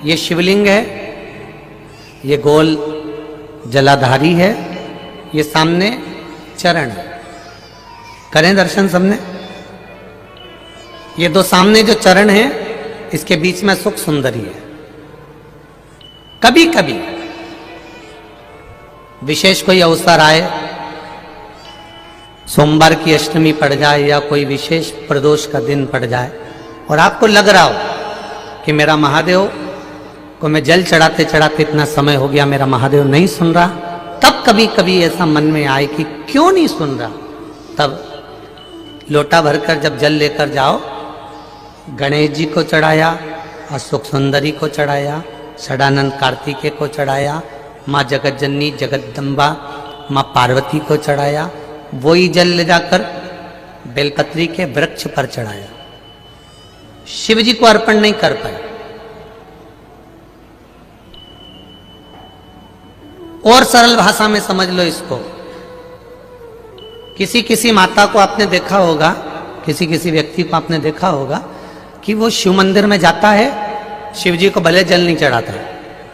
ये शिवलिंग है, ये गोल जलाधारी है, ये सामने चरण है। करें दर्शन सबने। ये दो सामने जो चरण है, इसके बीच में सुख सुंदरी है। कभी कभी विशेष कोई अवसर आए, सोमवार की अष्टमी पड़ जाए या कोई विशेष प्रदोष का दिन पड़ जाए और आपको लग रहा हो कि मेरा महादेव को मैं जल चढ़ाते चढ़ाते इतना समय हो गया, मेरा महादेव नहीं सुन रहा, तब कभी कभी ऐसा मन में आए कि क्यों नहीं सुन रहा, तब लोटा भरकर जब जल लेकर जाओ, गणेश जी को चढ़ाया और सुख सुंदरी को चढ़ाया, षडानंद कार्तिकेय को चढ़ाया, माँ जगत जननी जगदम्बा माँ पार्वती को चढ़ाया, वही जल ले जाकर बेलपत्री के वृक्ष पर चढ़ाया। शिव जी को अर्पण नहीं कर पाए। और सरल भाषा में समझ लो इसको, किसी किसी माता को आपने देखा होगा, किसी किसी व्यक्ति को आपने देखा होगा कि वो शिव मंदिर में जाता है, शिव जी को भले जल नहीं चढ़ाता है,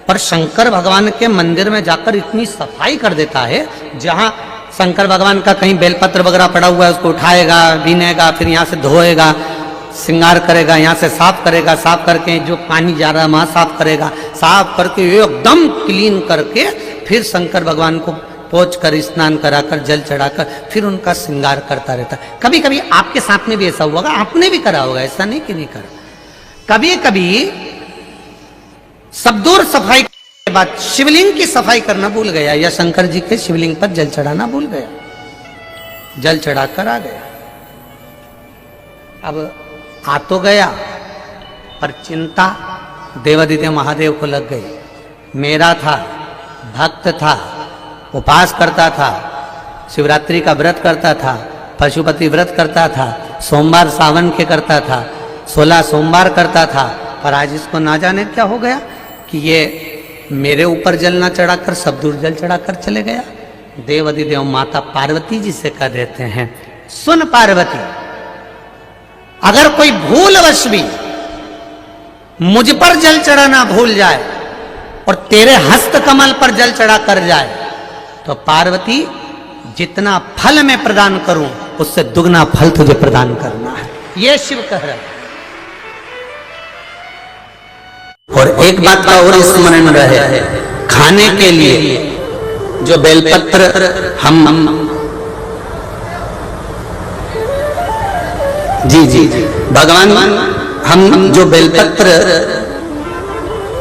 पर शंकर भगवान के मंदिर में जाकर इतनी सफाई कर देता है, जहां शंकर भगवान का कहीं बेलपत्र वगैरह पड़ा हुआ है उसको उठाएगा, बीनेगा, फिर यहाँ से धोएगा, श्रृंगार करेगा, यहाँ से साफ करेगा, साफ करके जो पानी जा रहा है वहां साफ करेगा, साफ करके एकदम क्लीन करके फिर शंकर भगवान को पोंछ कर स्नान कराकर जल चढ़ाकर फिर उनका श्रृंगार करता रहता है। कभी कभी आपके साथ में भी ऐसा हुआ होगा, आपने भी करा होगा, ऐसा नहीं कि नहीं करा। कभी कभी सब दूर सफाई के बाद शिवलिंग की सफाई करना भूल गया या शंकर जी के शिवलिंग पर जल चढ़ाना भूल गया, जल चढ़ाकर आ गया। अब आ तो गया, पर चिंता देवादिदेव महादेव को लग गई। मेरा था, भक्त था, उपास करता था, शिवरात्रि का व्रत करता था, पशुपति व्रत करता था, सोमवार सावन के करता था, 16 सोमवार करता था, पर आज इसको ना जाने क्या हो गया कि ये मेरे ऊपर जल ना चढ़ाकर सब दूर जल चढ़ाकर चले गया। देवादिदेव माता पार्वती जी से कह देते हैं, सुन पार्वती, अगर कोई भूलवश भी मुझ पर जल चढ़ाना भूल जाए और तेरे हस्त कमल पर जल चढ़ा कर जाए, तो पार्वती जितना फल मैं प्रदान करूं उससे दुगना फल तुझे प्रदान करना है। यह शिव कह रहे। और एक बात का और स्मरण रहे, खाने के लिए जो बेलपत्र हम जी भगवान हम जो बेलपत्र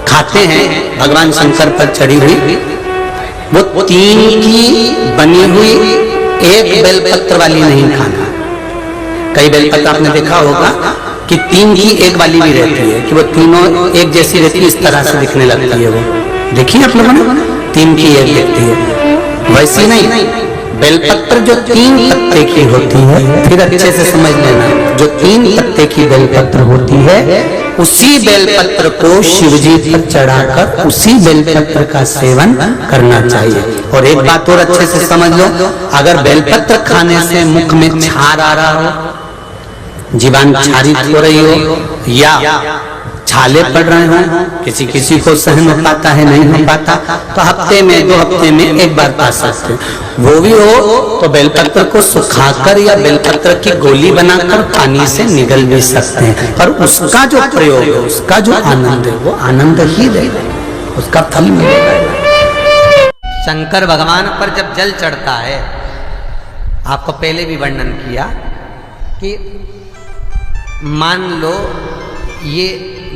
खाते हैं भगवान शंकर पर चढ़ी हुई, वो 3 की बनी हुई एक बेलपत्र वाली नहीं खाना। कई बेलपत्र आपने देखा होगा कि 3 की एक वाली भी रहती है, कि वो तीनों एक जैसी रहती है, इस तरह से दिखने लगती है। वो देखिए आप लोगों ने, 3 की एक दिखती है, वैसी नहीं। बेलपत्र जो 3 पत्ते की होती है, फिर अच्छे से समझ लेना, जो 3 पत्ते की बेलपत्र होती है, उसी बेलपत्र को शिवजी पर चढ़ाकर उसी बेलपत्र का सेवन करना चाहिए। और एक बात और अच्छे से समझ लो, अगर बेलपत्र खाने से मुख में छार आ रहा हो, जीवान क्षारित हो रही हो या छाले पड़ रहे हो, किसी किसी को सहन हो पाता है, नहीं हो पाता, तो हफ्ते में 2 हफ्ते में एक बार खा सकते हो। वो भी हो तो बेलपत्र को सुखाकर या बेलपत्र की गोली बनाकर पानी से निगल भी सकते हैं, पर उसका जो प्रयोग है, उसका जो आनंद है, वो आनंद ही देगा, उसका फल मिलेगा। शंकर भगवान पर जब जल चढ़ता है, आपको पहले भी वर्णन किया कि मान लो ये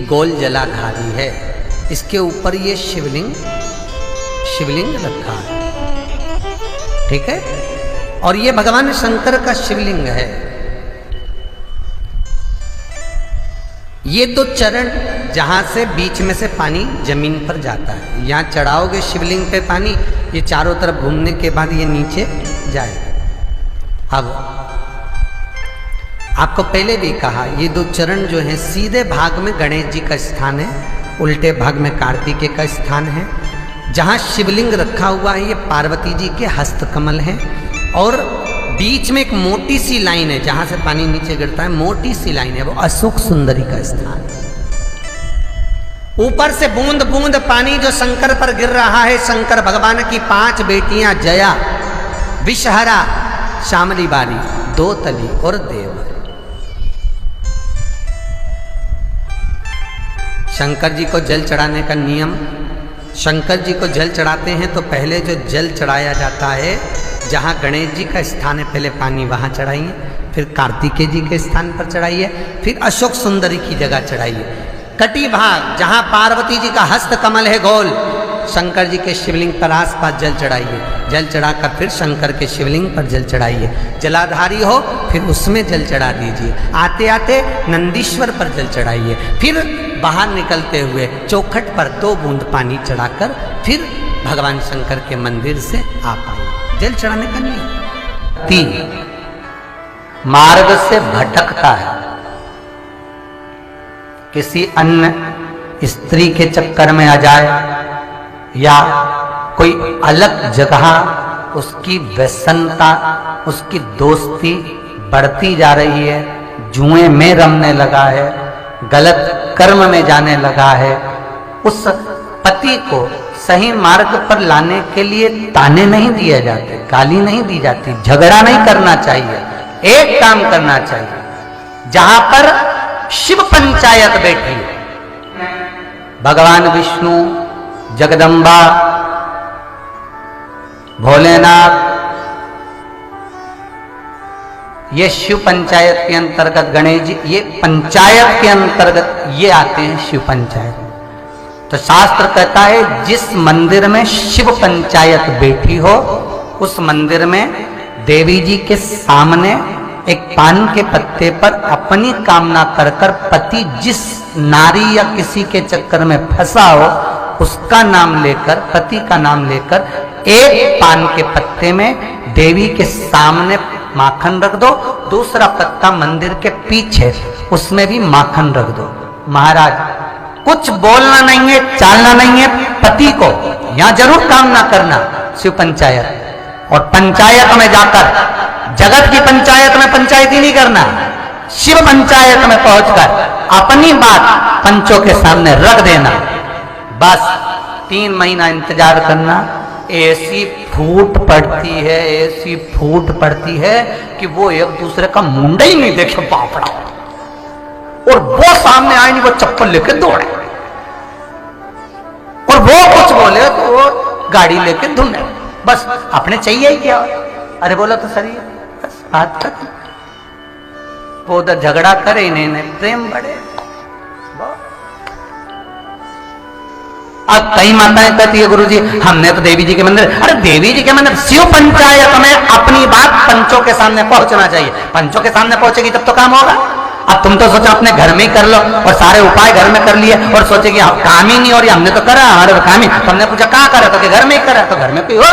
गोल जलाधारी है, इसके ऊपर ये शिवलिंग रखा है, ठीक है, और ये भगवान शंकर का शिवलिंग है। ये 2 चरण जहां से बीच में से पानी जमीन पर जाता है, यहां चढ़ाओगे शिवलिंग पे पानी, ये चारों तरफ घूमने के बाद ये नीचे जाएगा। अब आपको पहले भी कहा, ये 2 चरण जो हैं, सीधे भाग में गणेश जी का स्थान है, उल्टे भाग में कार्तिकेय का स्थान है। जहाँ शिवलिंग रखा हुआ है, ये पार्वती जी के हस्तकमल हैं, और बीच में एक मोटी सी लाइन है, जहाँ से पानी नीचे गिरता है, मोटी सी लाइन है, वो अशोक सुंदरी का स्थान है। ऊपर से बूंद बूंद पानी जो शंकर पर गिर रहा है। शंकर भगवान की 5 बेटियां जया, विषहरा, श्यामली बारी, दो तली और देवहरी। शंकर जी को जल चढ़ाने का नियम, शंकर जी को जल चढ़ाते हैं तो पहले जो जल चढ़ाया जाता है, जहाँ गणेश जी का स्थान है पहले पानी वहाँ चढ़ाइए, फिर कार्तिकेय जी के स्थान पर चढ़ाइए, फिर अशोक सुंदरी की जगह चढ़ाइए। कटी भाग जहाँ पार्वती जी का हस्त कमल है गोल, शंकर जी के शिवलिंग पर आसपास जल चढ़ाइए। जल चढ़ाकर फिर शंकर के शिवलिंग पर जल चढ़ाइए। जलाधारी हो फिर उसमें जल चढ़ा दीजिए। आते आते नंदीश्वर पर जल चढ़ाइए। फिर बाहर निकलते हुए चौखट पर 2 बूंद पानी चढ़ाकर फिर भगवान शंकर के मंदिर से आ पाइए। जल चढ़ाने का नियम। 3 मार्ग से भटकता है, किसी अन्य स्त्री के चक्कर में आ जाए या कोई अलग जगह उसकी व्यसनता, उसकी दोस्ती बढ़ती जा रही है, जुए में रमने लगा है, गलत कर्म में जाने लगा है, उस पति को सही मार्ग पर लाने के लिए ताने नहीं दिए जाते, गाली नहीं दी जाती, झगड़ा नहीं करना चाहिए। एक काम करना चाहिए, जहां पर शिव पंचायत बैठी है, भगवान विष्णु, जगदम्बा, भोलेनाथ, ये शिव पंचायत के अंतर्गत, गणेश जी ये पंचायत के अंतर्गत ये आते हैं शिव पंचायत। तो शास्त्र कहता है जिस मंदिर में शिव पंचायत बैठी हो उस मंदिर में देवी जी के सामने एक पान के पत्ते पर अपनी कामना कर कर पति जिस नारी या किसी के चक्कर में फंसा हो उसका नाम लेकर, पति का नाम लेकर, एक पान के पत्ते में देवी के सामने माखन रख दो, दूसरा पत्ता मंदिर के पीछे उसमें भी माखन रख दो। महाराज कुछ बोलना नहीं है, चालना नहीं है, पति को यहां जरूर कामना करना शिव पंचायत। और पंचायत में जाकर, जगत की पंचायत में पंचायती नहीं करना, शिव पंचायत में पहुंचकर अपनी बात पंचों के सामने रख देना। बस 3 महीना इंतजार करना। ऐसी फूट पड़ती है, ऐसी फूट पड़ती है कि वो एक दूसरे का मुंडा ही नहीं देखे, बापड़ा, और वो सामने आए नहीं, वो चप्पल लेके दौड़े, और वो कुछ बोले तो वो गाड़ी लेके धुने। बस अपने चाहिए ही क्या, अरे बोला तो सही है, बस बात खत्म। वो उधर झगड़ा करे, इन्हें प्रेम बढ़े। अब कई माताएं कहती है गुरुजी हमने तो देवी जी के मंदिर, अरे देवी जी के मंदिर, शिव पंचायत में अपनी बात पंचों के सामने पहुंचना चाहिए। पंचों के सामने पहुंचेगी तब तो काम होगा। अब तुम तो सोचो अपने घर में ही कर लो, और सारे उपाय घर में कर लिए, और सोचे कि काम ही नहीं हो रही, हमने तो करा, हमारे तो काम ही। तुमने पूछा कहाँ करा, तो घर में ही करा, तो घर में कोई हो